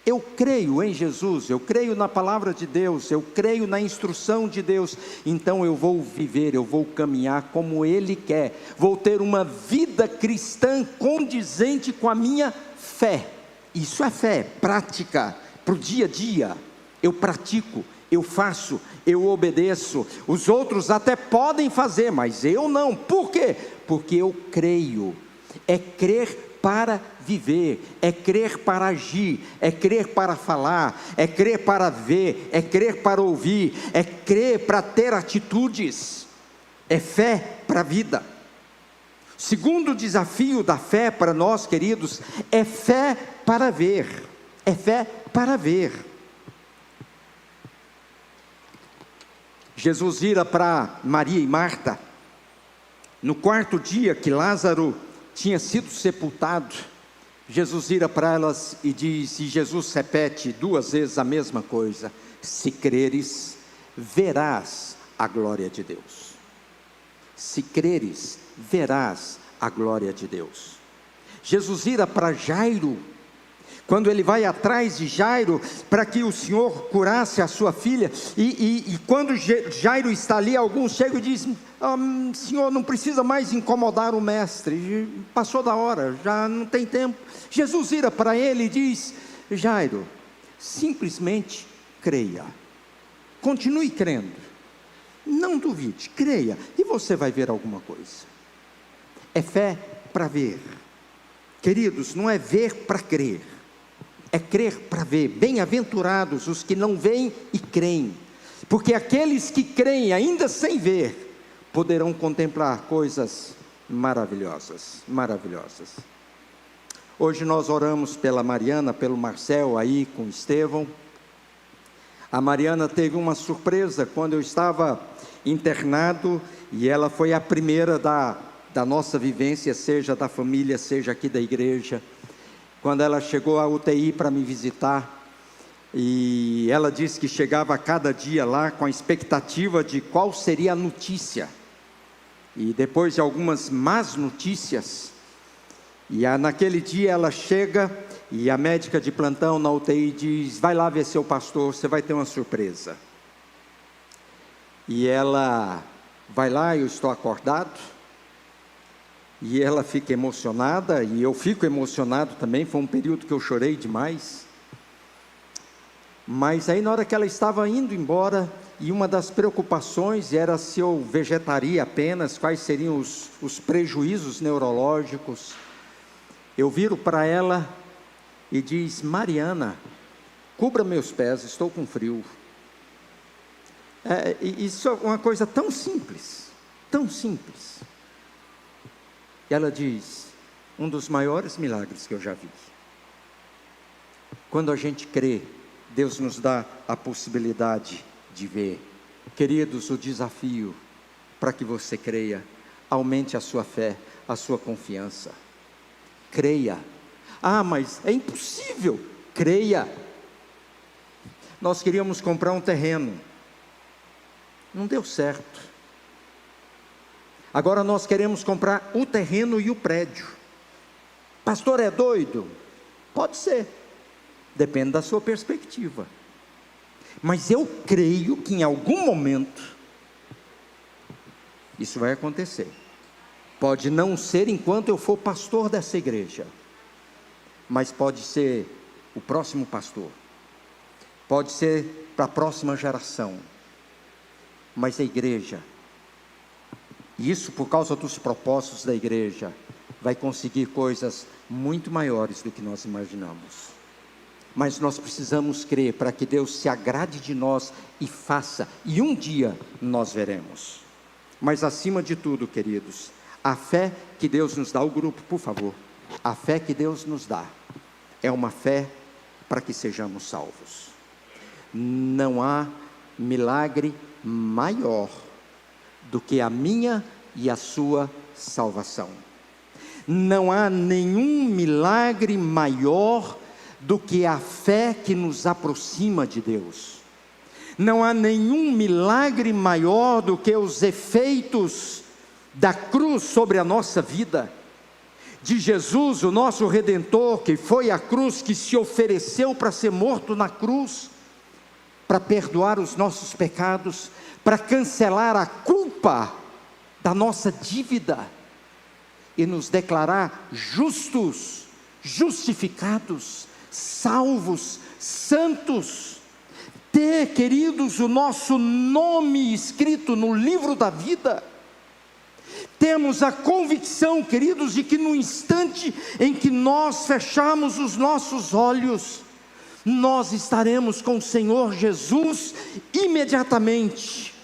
Eu creio em Jesus, eu creio na palavra de Deus, eu creio na instrução de Deus, então eu vou viver, eu vou caminhar como Ele quer, vou ter uma vida cristã condizente com a minha fé. Isso é fé, prática, para o dia a dia. Eu pratico, eu faço, eu obedeço. Os outros até podem fazer, mas eu não. Por quê? Porque eu creio. É crer para viver, é crer para agir, é crer para falar, é crer para ver, é crer para ouvir, é crer para ter atitudes. É fé para a vida. Segundo desafio da fé para nós, queridos, é fé para ver. É fé para ver. Jesus vira para Maria e Marta, no 4º dia que Lázaro tinha sido sepultado. Jesus vira para elas e diz, e Jesus repete 2 vezes a mesma coisa: se creres, verás a glória de Deus. Se creres, verás a glória de Deus. Jesus vira para Jairo, quando ele vai atrás de Jairo, para que o Senhor curasse a sua filha, e quando Jairo está ali, alguns chegam e dizem: Senhor, não precisa mais incomodar o mestre, passou da hora, já não tem tempo. Jesus vira para ele e diz: Jairo, simplesmente creia, continue crendo, não duvide, creia, e você vai ver alguma coisa. É fé para ver. Queridos, não é ver para crer, é crer para ver. Bem-aventurados os que não veem e creem, porque aqueles que creem ainda sem ver, poderão contemplar coisas maravilhosas, maravilhosas. Hoje nós oramos pela Mariana, pelo Marcel aí com o Estevão. A Mariana teve uma surpresa quando eu estava internado, e ela foi a primeira da nossa vivência, seja da família, seja aqui da igreja. Quando ela chegou à UTI para me visitar, e ela disse que chegava a cada dia lá com a expectativa de qual seria a notícia, e depois de algumas más notícias, e naquele dia ela chega, e a médica de plantão na UTI diz: vai lá ver seu pastor, você vai ter uma surpresa. E ela vai lá, eu estou acordado, e ela fica emocionada, e eu fico emocionado também. Foi um período que eu chorei demais. Mas aí na hora que ela estava indo embora, e uma das preocupações era se eu vegetaria apenas, quais seriam os prejuízos neurológicos, eu viro para ela e diz: Mariana, cubra meus pés, estou com frio. Isso é uma coisa tão simples, tão simples. E ela diz: um dos maiores milagres que eu já vi. Quando a gente crê, Deus nos dá a possibilidade de ver. Queridos, o desafio para que você creia, aumente a sua fé, a sua confiança. Creia. Mas é impossível. Creia. Nós queríamos comprar um terreno, não deu certo. Agora nós queremos comprar o terreno e o prédio. Pastor, é doido? Pode ser, depende da sua perspectiva. Mas eu creio que em algum momento isso vai acontecer. Pode não ser enquanto eu for pastor dessa igreja, mas pode ser o próximo pastor, pode ser para a próxima geração. Mas a igreja, isso por causa dos propósitos da igreja, vai conseguir coisas muito maiores do que nós imaginamos. Mas nós precisamos crer para que Deus se agrade de nós e faça, e um dia nós veremos. Mas acima de tudo, queridos, a fé que Deus nos dá, o grupo, por favor, a fé que Deus nos dá, é uma fé para que sejamos salvos. Não há milagre maior do que a minha e a sua salvação. Não há nenhum milagre maior do que a fé que nos aproxima de Deus. não há nenhum milagre maior do que os efeitos da cruz sobre a nossa vida, de Jesus, o nosso Redentor, que foi à cruz, que se ofereceu para ser morto na cruz, para perdoar os nossos pecados, para cancelar a culpa da nossa dívida e nos declarar justos, justificados, salvos, santos, ter, queridos, o nosso nome escrito no livro da vida. Temos a convicção, queridos, de que no instante em que nós fechamos os nossos olhos, nós estaremos com o Senhor Jesus imediatamente.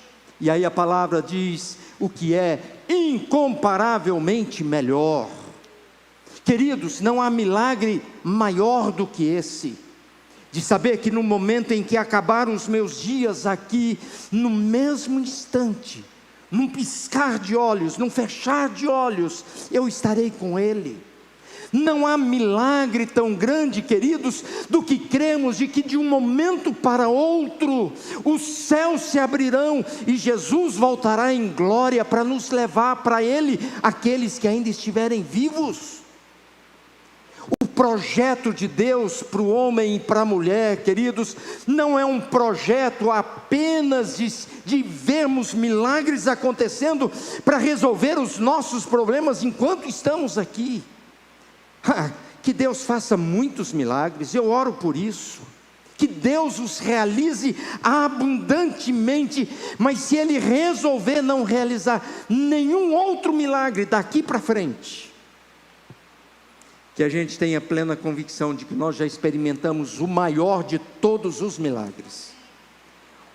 E aí a palavra diz o que é incomparavelmente melhor. Queridos, não há milagre maior do que esse, de saber que no momento em que acabaram os meus dias aqui, no mesmo instante, num piscar de olhos, num fechar de olhos, eu estarei com Ele. Não há milagre tão grande, queridos, do que cremos de que de um momento para outro, os céus se abrirão e Jesus voltará em glória para nos levar para Ele, aqueles que ainda estiverem vivos. O projeto de Deus para o homem e para a mulher, queridos, não é um projeto apenas de vermos milagres acontecendo para resolver os nossos problemas enquanto estamos aqui. Que Deus faça muitos milagres, eu oro por isso, que Deus os realize abundantemente, mas se Ele resolver não realizar nenhum outro milagre daqui para frente, que a gente tenha plena convicção de que nós já experimentamos o maior de todos os milagres,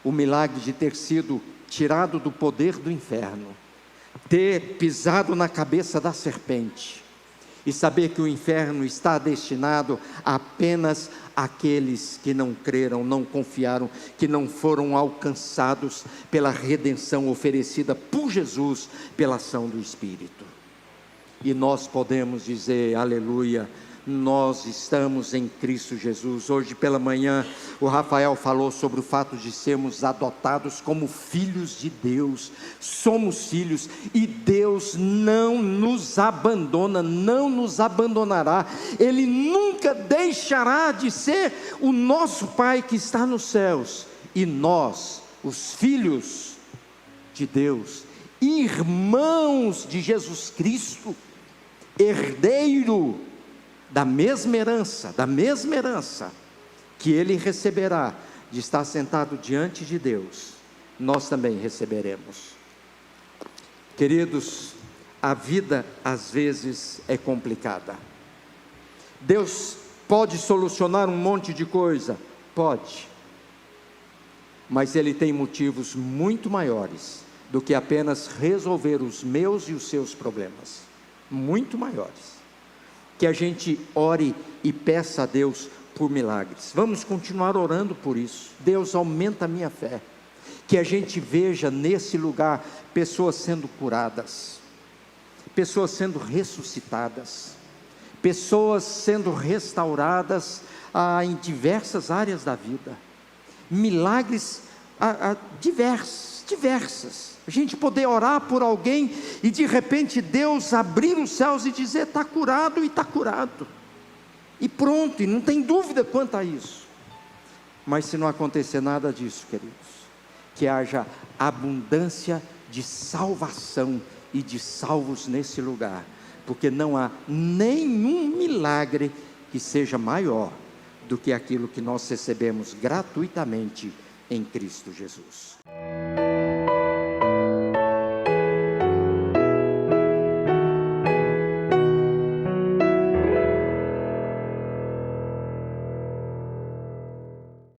o milagre de ter sido tirado do poder do inferno, ter pisado na cabeça da serpente, e saber que o inferno está destinado apenas àqueles que não creram, não confiaram, que não foram alcançados pela redenção oferecida por Jesus, pela ação do Espírito. E nós podemos dizer, aleluia, nós estamos em Cristo Jesus. Hoje pela manhã o Rafael falou sobre o fato de sermos adotados como filhos de Deus. Somos filhos e Deus não nos abandona, não nos abandonará. Ele nunca deixará de ser o nosso Pai que está nos céus, e nós, os filhos de Deus, irmãos de Jesus Cristo, herdeiro da mesma herança que ele receberá de estar sentado diante de Deus, nós também receberemos. Queridos, a vida às vezes é complicada. Deus pode solucionar um monte de coisa? Pode, mas Ele tem motivos muito maiores do que apenas resolver os meus e os seus problemas, muito maiores. Que a gente ore e peça a Deus por milagres. Vamos continuar orando por isso. Deus, aumenta a minha fé. Que a gente veja nesse lugar pessoas sendo curadas, pessoas sendo ressuscitadas, pessoas sendo restauradas em diversas áreas da vida. Milagres diversas. A gente poder orar por alguém e de repente Deus abrir os céus e dizer: está curado, e está curado, e pronto, e não tem dúvida quanto a isso. Mas se não acontecer nada disso, queridos, que haja abundância de salvação e de salvos nesse lugar, porque não há nenhum milagre que seja maior do que aquilo que nós recebemos gratuitamente em Cristo Jesus.